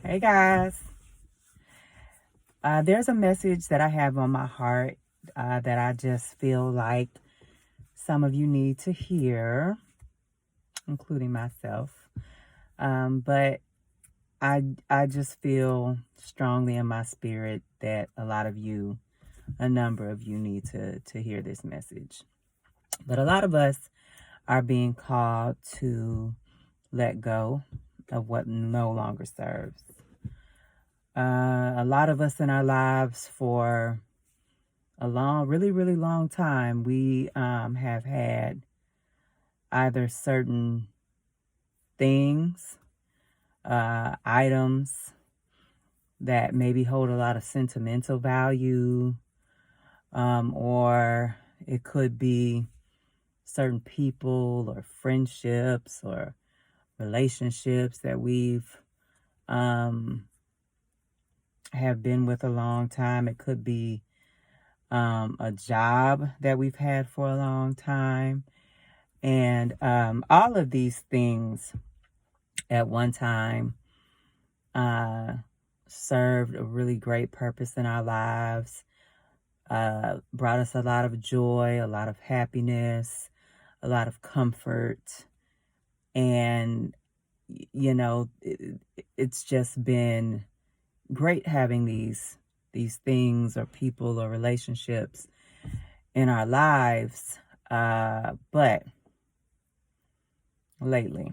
Hey guys, there's a message that I have on my heart that I just feel like some of you need to hear, including myself. But I just feel strongly in my spirit that a number of you need to hear this message. But a lot of us are being called to let go of what no longer serves. A lot of us in our lives for a really long time, we have had either certain things, items that maybe hold a lot of sentimental value, or it could be certain people or friendships or relationships that we've um, have been with a long time. It could be a job that we've had for a long time. And all of these things at one time uh, served a really great purpose in our lives, brought us a lot of joy, a lot of happiness, a lot of comfort. And, it's just been great having these things or people or relationships in our lives. But lately,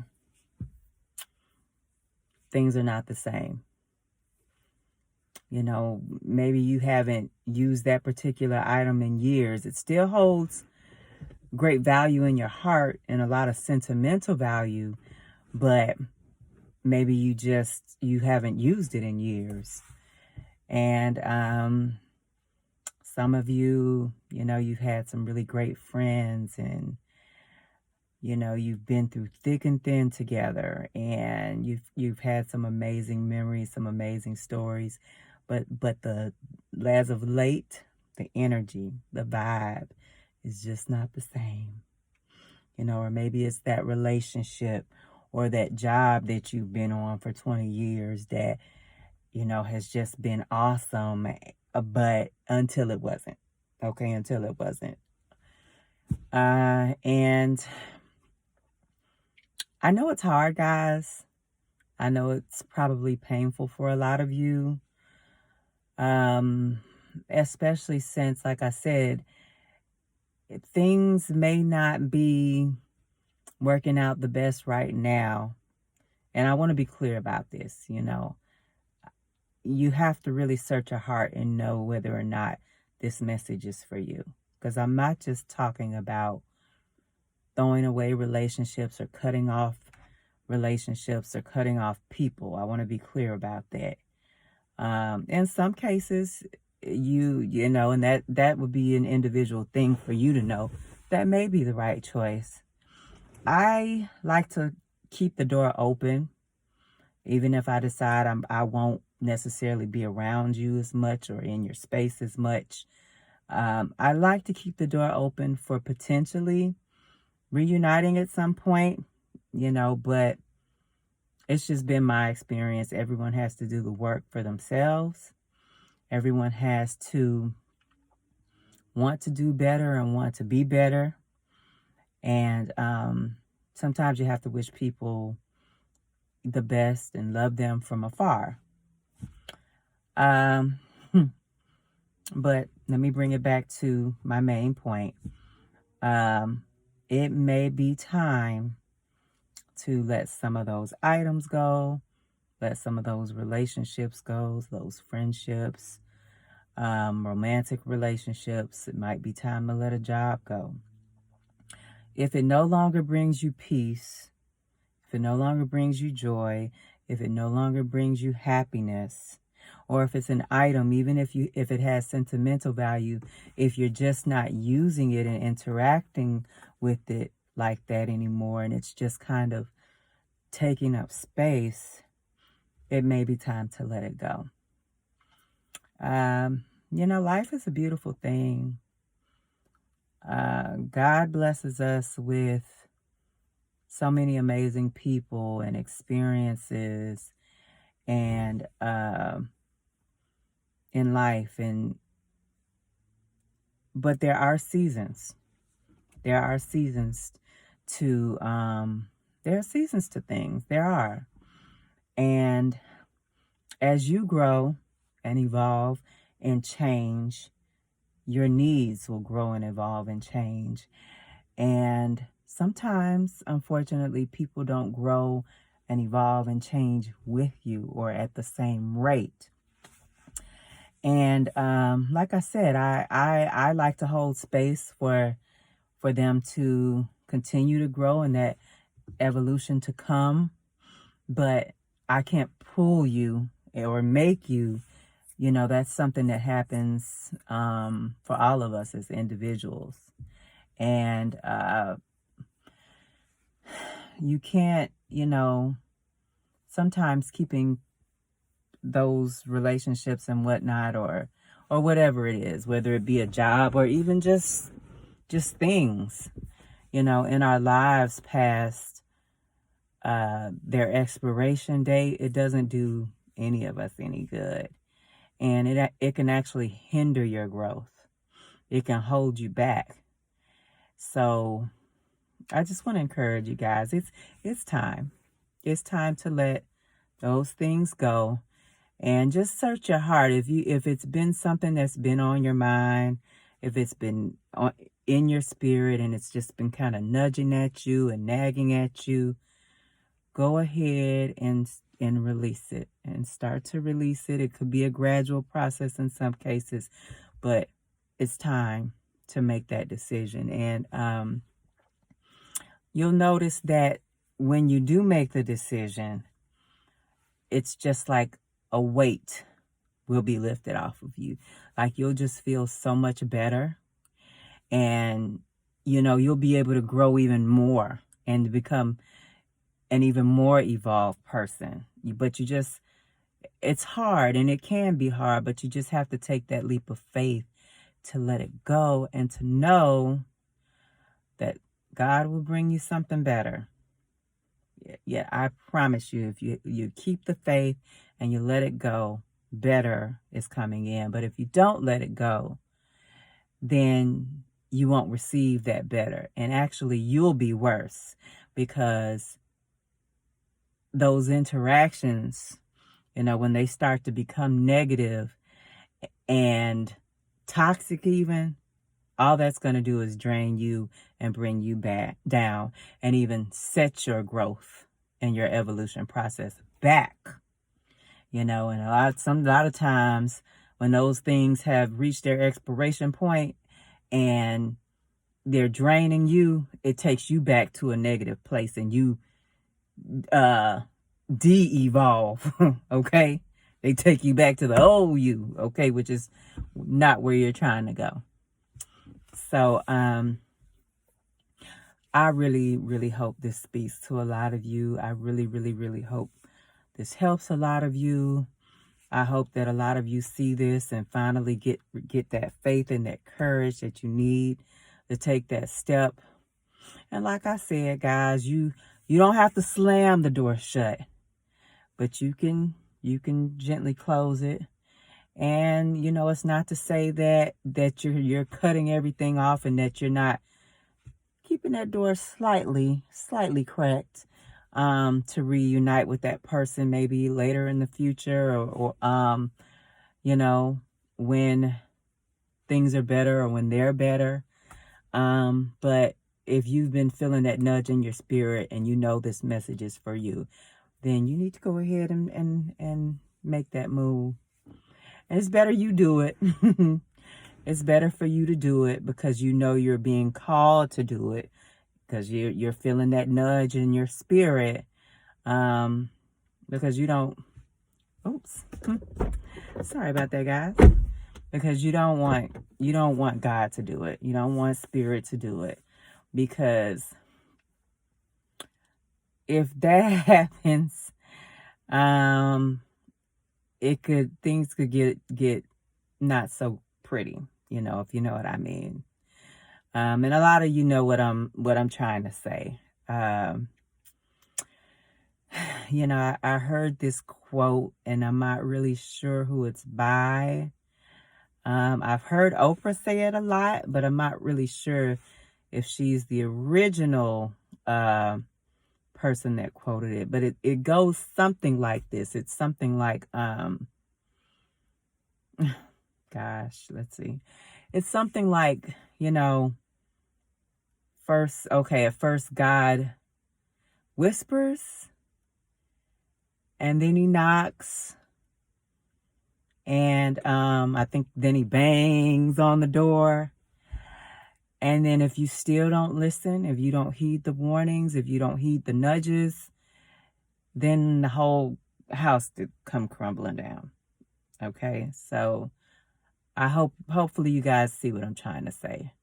things are not the same. Maybe you haven't used that particular item in years. It still holds great value in your heart and a lot of sentimental value, but maybe you haven't used it in years. And some of you, you've had some really great friends, and you've been through thick and thin together, and you've had some amazing memories, some amazing stories, but the as of late, the energy, the vibe is just not the same. Or maybe it's that relationship or that job that you've been on for 20 years that has just been awesome, but until it wasn't. Okay, until it wasn't. And I know it's hard, guys. I know it's probably painful for a lot of you. Especially since, like I said, things may not be working out the best right now. And I want to be clear about this. You have to really search your heart and know whether or not this message is for you. Because I'm not just talking about throwing away relationships or cutting off relationships or cutting off people. I want to be clear about that. In some cases, and that would be an individual thing for you to know. That may be the right choice. I like to keep the door open, even if I decide I won't necessarily be around you as much or in your space as much. I like to keep the door open for potentially reuniting at some point, but it's just been my experience. Everyone has to do the work for themselves. Everyone has to want to do better and want to be better. And sometimes you have to wish people the best and love them from afar. Um, but let me bring it back to my main point. It may be time to let some of those items go, let some of those relationships go, those friendships, romantic relationships. It might be time to let a job go. If it no longer brings you peace, if it no longer brings you joy, if it no longer brings you happiness, or if it's an item, even if it has sentimental value, if you're just not using it and interacting with it like that anymore, and it's just kind of taking up space, it may be time to let it go. Life is a beautiful thing. God blesses us with so many amazing people and experiences and in life, but there are seasons. There are seasons to there are seasons to things. There are. And as you grow and evolve and change, your needs will grow and evolve and change. And sometimes, unfortunately, people don't grow and evolve and change with you or at the same rate. And like I said, I like to hold space for them to continue to grow and that evolution to come. But I can't pull you or make you. You know, that's something that happens for all of us as individuals. And you can't, sometimes keeping those relationships and whatnot, or whatever it is, whether it be a job or even just things, in our lives past their expiration date, it doesn't do any of us any good. And it can actually hinder your growth. It can hold you back. So I just want to encourage you guys. It's time. It's time to let those things go, and just search your heart. If it's been something that's been on your mind, if it's been in your spirit, and it's just been kind of nudging at you and nagging at you, go ahead and release it, and start to release it. It could be a gradual process in some cases, but it's time to make that decision. And you'll notice that when you do make the decision, it's just like a weight will be lifted off of you. Like, you'll just feel so much better, and you'll be able to grow even more and become an even more evolved person. But it's hard, and it can be hard, but you just have to take that leap of faith to let it go and to know that God will bring you something better. Yeah, I promise you, if you keep the faith and you let it go, better is coming in. But if you don't let it go, then you won't receive that better. And actually, you'll be worse, because those interactions, when they start to become negative and toxic even, all that's going to do is drain you and bring you back down, and even set your growth and your evolution process back. And a lot of times when those things have reached their expiration point and they're draining you, it takes you back to a negative place, and you de-evolve. Okay, they take you back to the old you, okay, which is not where you're trying to go. So I really, really hope this speaks to a lot of you. I really, really, really hope this helps a lot of you. I hope that a lot of you see this and finally get that faith and that courage that you need to take that step. And like I said, guys, you don't have to slam the door shut, but you can gently close it. And it's not to say that you're cutting everything off, and that you're not keeping that door slightly cracked to reunite with that person maybe later in the future, or when things are better, or when they're better. But if you've been feeling that nudge in your spirit, and this message is for you, then you need to go ahead and make that move. And it's better you do it. It's better for you to do it, because you're being called to do it, because you're feeling that nudge in your spirit, because you don't, oops, sorry about that, guys, because you don't want God to do it. You don't want spirit to do it, because if that happens, things could get not so pretty, if you know what I mean. And a lot of you know what I'm trying to say. you know, I heard this quote, and I'm not really sure who it's by. I've heard Oprah say it a lot, but I'm not really sure if she's the original person that quoted it. But it goes something like this. It's something like, gosh, let's see. It's something like, you know, at first God whispers, and then he knocks, and I think then he bangs on the door. And then if you still don't listen, if you don't heed the warnings, if you don't heed the nudges, then the whole house could come crumbling down. Okay? So hopefully you guys see what I'm trying to say.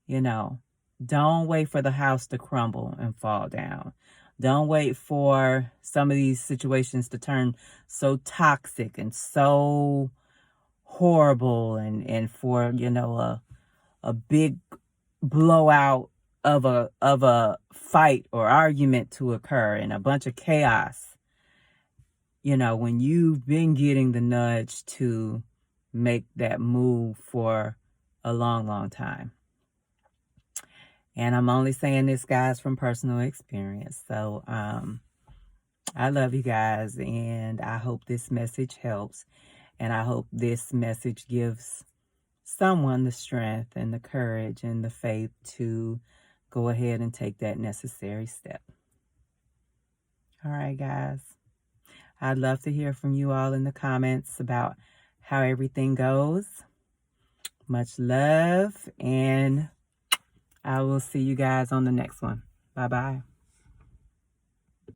You know, don't wait for the house to crumble and fall down. Don't wait for some of these situations to turn so toxic and so horrible, and for, you know, a big blowout of a fight or argument to occur and a bunch of chaos, you know, when you've been getting the nudge to make that move for a long time. And I'm only saying this, guys, from personal experience. So I love you guys, and I hope this message helps, and I hope this message gives someone the strength and the courage and the faith to go ahead and take that necessary step. All right, guys. I'd love to hear from you all in the comments about how everything goes. Much love, and I will see you guys on the next one. Bye-bye.